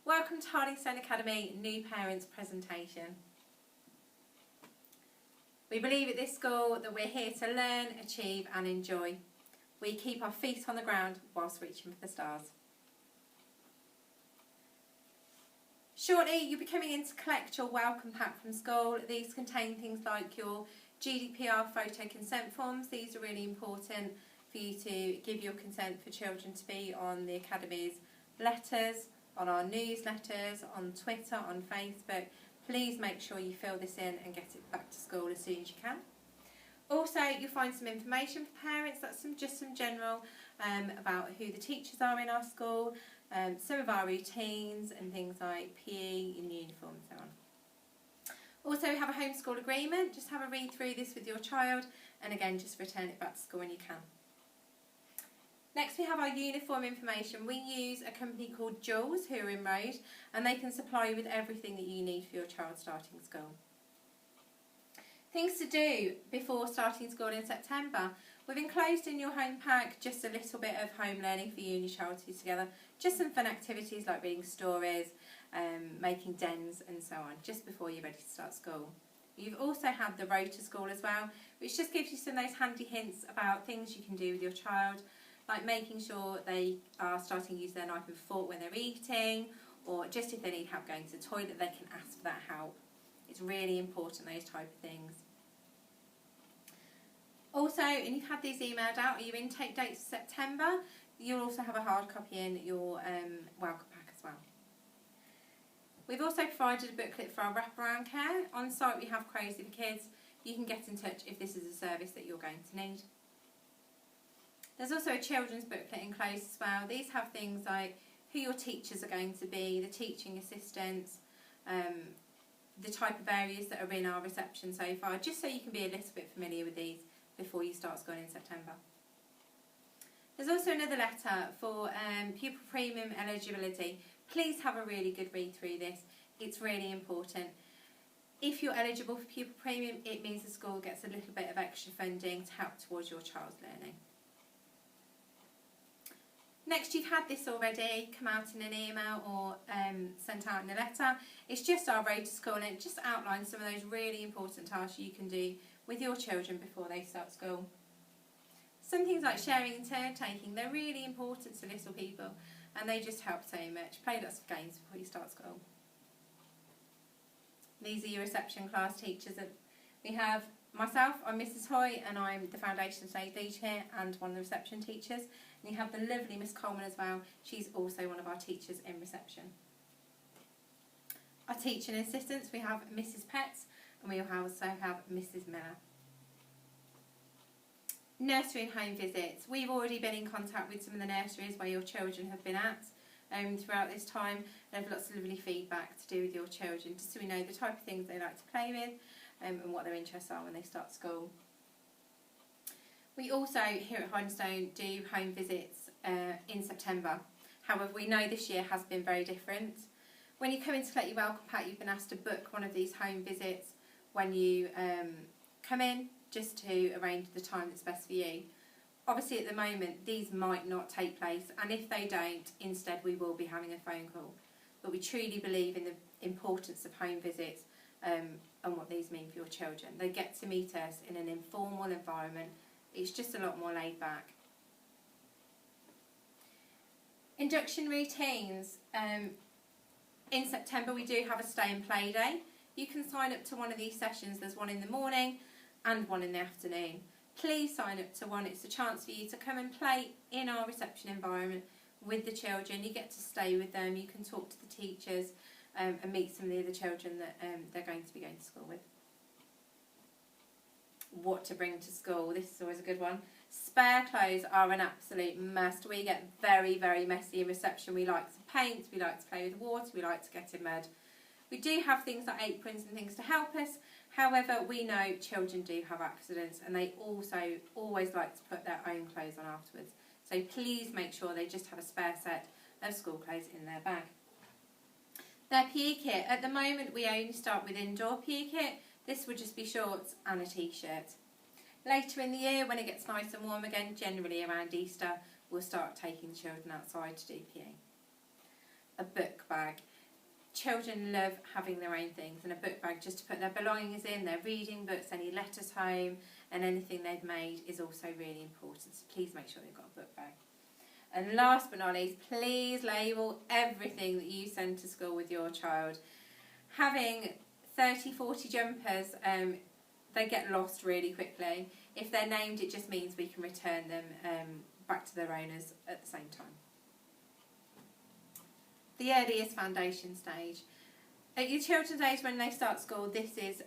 Welcome to Hardingstone Academy New Parents Presentation. We believe at this school that we're here to learn, achieve and enjoy. We keep our feet on the ground whilst reaching for the stars. Shortly you'll be coming in to collect your welcome pack from school. These contain things like your GDPR photo consent forms. These are really important for you to give your consent for children to be on the Academy's letters, on our newsletters, on Twitter, on Facebook. Please make sure you fill this in and get it back to school as soon as you can. Also, you'll find some information for parents. That's just some general about who the teachers are in our school, some of our routines and things like PE and uniform and so on. Also, we have a homeschool agreement. Just have a read through this with your child and again just return it back to school when you can. Next we have our uniform information. We use a company called Jules who are in Road and they can supply you with everything that you need for your child starting school. Things to do before starting school in September. We've enclosed in your home pack just a little bit of home learning for you and your child to do together. Just some fun activities like reading stories, making dens and so on, just before you're ready to start school. You've also had the road to school as well, which just gives you some of those handy hints about things you can do with your child, like making sure they are starting to use their knife and fork when they're eating, or just if they need help going to the toilet, they can ask for that help. It's really important, those type of things. Also, and you've had these emailed out, your intake dates for September. You'll also have a hard copy in your welcome pack as well. We've also provided a booklet for our wraparound care. On site we have Crazy for Kids. You can get in touch if this is a service that you're going to need. There's also a children's booklet enclosed as well. These have things like who your teachers are going to be, the teaching assistants, the type of areas that are in our reception so far, just so you can be a little bit familiar with these before you start school in September. There's also another letter for pupil premium eligibility. Please have a really good read through this. It's really important. If you're eligible for pupil premium, it means the school gets a little bit of extra funding to help towards your child's learning. Next, you've had this already come out in an email or sent out in a letter. It's just our road to school and it just outlines some of those really important tasks you can do with your children before they start school. Some things like sharing and turn taking, they're really important to little people and they just help so much. Play lots of games before you start school. These are your reception class teachers. We have myself, I'm Mrs Hoy and I'm the foundation stage lead here and one of the reception teachers. And you have the lovely Miss Coleman as well. She's also one of our teachers in reception. Our teaching assistants, we have Mrs Petts and we also have Mrs Miller. Nursery and home visits. We've already been in contact with some of the nurseries where your children have been at throughout this time. They have lots of lovely feedback to do with your children, just so we know the type of things they like to play with and what their interests are when they start school. We also, here at Hardingstone, do home visits in September. However, we know this year has been very different. When you come in to collect your welcome pack, you've been asked to book one of these home visits when you come in, just to arrange the time that's best for you. Obviously, at the moment, these might not take place, and if they don't, instead we will be having a phone call. But we truly believe in the importance of home visits and what these mean for your children. They get to meet us in an informal environment. It's just a lot more laid back. Induction routines. In September we do have a stay and play day. You can sign up to one of these sessions. There's one in the morning and one in the afternoon. Please sign up to one. It's a chance for you to come and play in our reception environment with the children. You get to stay with them. You can talk to the teachers and meet some of the other children that they're going to be going to school with. What to bring to school. This is always a good one. Spare clothes are an absolute must. We get very, very messy in reception. We like to paint, we like to play with water, we like to get in mud. We do have things like aprons and things to help us. However, we know children do have accidents and they also always like to put their own clothes on afterwards. So please make sure they just have a spare set of school clothes in their bag. Their PE kit. At the moment we only start with indoor PE kit. This would just be shorts and a t-shirt. Later in the year, when it gets nice and warm again, generally around Easter, we'll start taking the children outside to do PE. A book bag. Children love having their own things, and a book bag just to put their belongings in, their reading books, any letters home, and anything they've made is also really important. So please make sure they've got a book bag. And last but not least, please label everything that you send to school with your child. Having 30, 40 jumpers, they get lost really quickly. If they're named, it just means we can return them back to their owners at the same time. The earliest foundation stage. At your children's age, when they start school, this is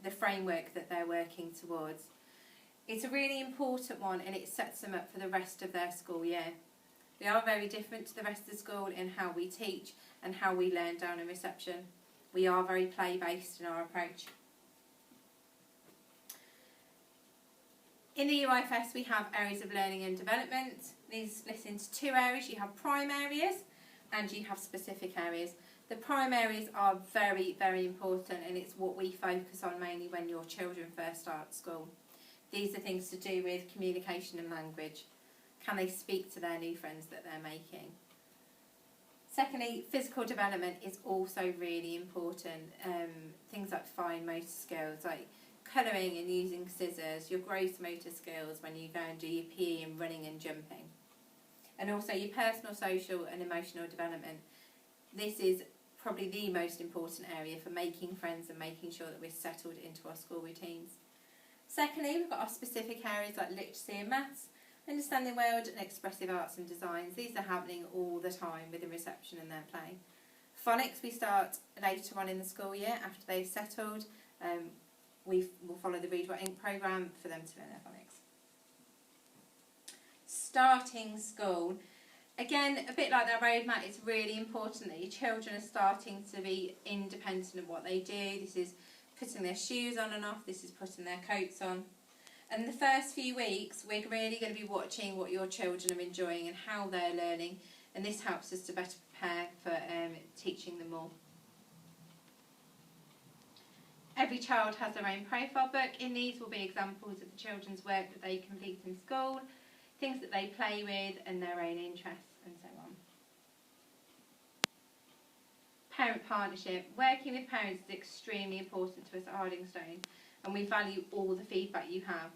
the framework that they're working towards. It's a really important one, and it sets them up for the rest of their school year. We are very different to the rest of the school in how we teach and how we learn down in reception. We are very play-based in our approach. In the UIFS, we have areas of learning and development. These split into two areas. You have prime areas and you have specific areas. The prime areas are very, very important, and it's what we focus on mainly when your children first start school. These are things to do with communication and language. Can they speak to their new friends that they're making? Secondly, physical development is also really important. Things like fine motor skills, like colouring and using scissors, your gross motor skills when you go and do your PE and running and jumping. And also your personal, social and emotional development. This is probably the most important area for making friends and making sure that we're settled into our school routines. Secondly, we've got our specific areas like literacy and maths, understanding world and expressive arts and designs. These are happening all the time within reception and their play. Phonics we start later on in the school year after they've settled. We will follow the Read, Write, Ink programme for them to learn their phonics. Starting school. Again, a bit like that roadmap, it's really important that your children are starting to be independent of what they do. This is putting their shoes on and off, this is putting their coats on. And the first few weeks, we're really going to be watching what your children are enjoying and how they're learning, and this helps us to better prepare for teaching them more. Every child has their own profile book. In these will be examples of the children's work that they complete in school, things that they play with and their own interests and so on. Parent partnership. Working with parents is extremely important to us at Hardingstone, and we value all the feedback you have.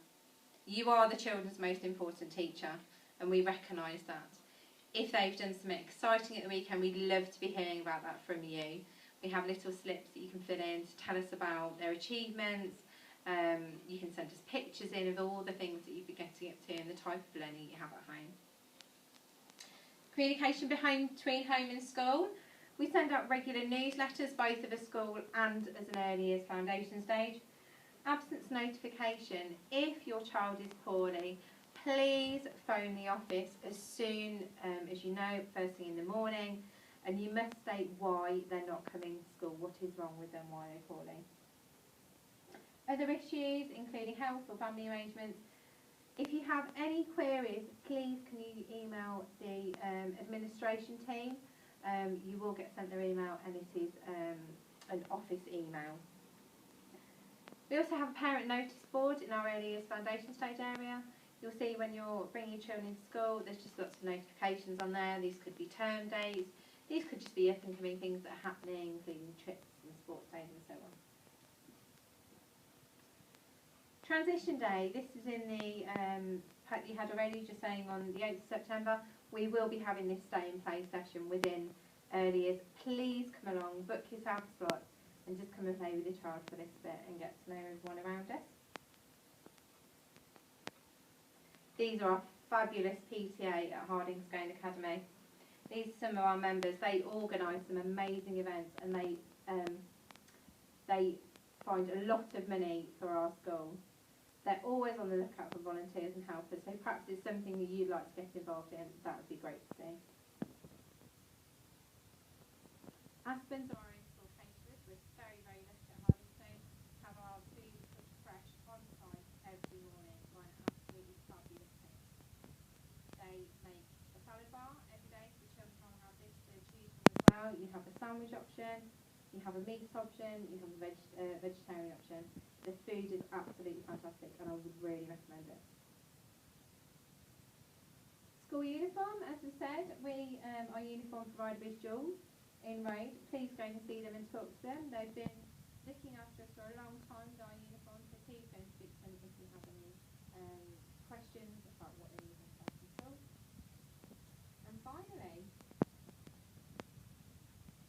You are the children's most important teacher, and we recognise that. If they've done something exciting at the weekend, we'd love to be hearing about that from you. We have little slips that you can fill in to tell us about their achievements. You can send us pictures in of all the things that you've been getting up to and the type of learning you have at home. Communication between home and school. We send out regular newsletters, both of a school and as an early years foundation stage. Absence notification. If your child is poorly, please phone the office as soon as you know, first thing in the morning, and you must state why they're not coming to school, what is wrong with them, why they're poorly. Other issues, including health or family arrangements. If you have any queries, please can you email the administration team. You will get sent their email, and it is an office email. We also have a parent notice board in our early years foundation stage area. You'll see when you're bringing your children into school, there's just lots of notifications on there. These could be term dates. These could just be up and coming things that are happening, including trips and sports days and so on. Transition day. This is in the pack you had already, just saying on the 8th of September. We will be having this stay in play session within early years. Please come along, book yourself a slot, and just come and play with your child for this bit and get to know everyone around us. These are our fabulous PTA at Hardingstone Academy. These are some of our members. They organise some amazing events, and they find a lot of money for our school. They're always on the lookout for volunteers and helpers, so perhaps it's something that you'd like to get involved in. That would be great to see. Aspens are our in-school caterers. We're very, very lucky at Hardingstone to have our food cooked fresh on site every morning by an absolutely fabulous team. They make a salad bar every day, so the children will have this to choose from as well. You have a sandwich option, you have a meat option, you have a vegetarian option. The food is absolutely fantastic, and I would really recommend it. School uniform, as we said, our uniform provider is Jules. in Road, please go and see them and talk to them. They've been looking after us for a long time with our uniform, so please go and speak to them if you have any questions about what they need in school. And finally,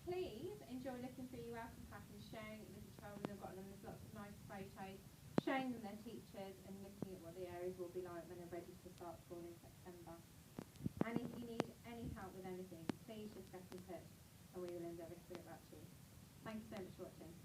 please enjoy looking through your welcome pack and sharing it with the children. I've got them. There's lots of nice photos, showing them their teachers and looking at what the areas will be like when they're ready to start school in September. And if you need any help with anything, please just get in touch and we will endeavour to get back to you. Thank you so much for watching.